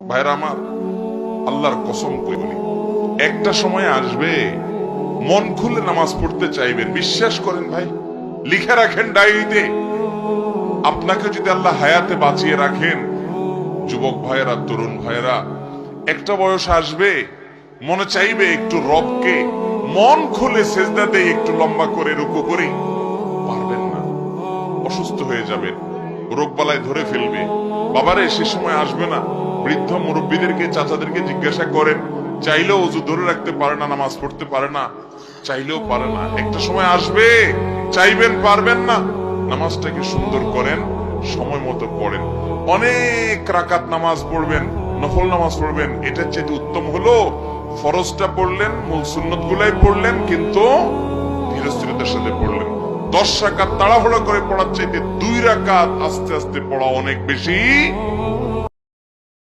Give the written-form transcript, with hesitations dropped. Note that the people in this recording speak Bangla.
ভাইরা আমার, আল্লাহর কসম করে বলি, একটা সময় আসবে মন খুলে নামাজ পড়তে চাইবেন। বিশ্বাস করেন ভাই, লিখে রাখেন ডায়েরিতে। আপনাকে যদি আল্লাহ হায়াতে বাঁচিয়ে রাখেন, যুবক ভাইয়েরা, তরুণ ভাইয়েরা, একটা বয়স আসবে মনে চাইবে একটু রবকে মন খুলে সেজদা দেই, একটু লম্বা করে রুকু করি। পারবেন না, অসুস্থ হয়ে যাবেন, রোগ বালায় ধরে ফেলবে। বাবারে, সে সময় আসবে না? বৃদ্ধ মুরব্বীদেরকে, চাচাদেরকে জিজ্ঞাসা করেন, চাইলেও অজু ধরে রাখতে পারে না, নামাজ পড়তে পারে না, চাইলেও পারে না। একটা সময় আসবে চাইবেন, পারবেন না। নামাজটাকে সুন্দর করেন, সময় মতো পড়েন, অনেক রাকাত নামাজ পড়বেন, নফল নামাজ পড়বেন। এটার চেয়ে উত্তম হলো ফরজটা পড়লেন, মূল সুন্নত গুলাই পড়লেন, কিন্তু ধীরস্থিরতার সাথে পড়লেন। 10 রাকাত তাড়াহুড়ো করে পড়ার চাইতে 2 রাকাত আস্তে আস্তে পড়া অনেক বেশি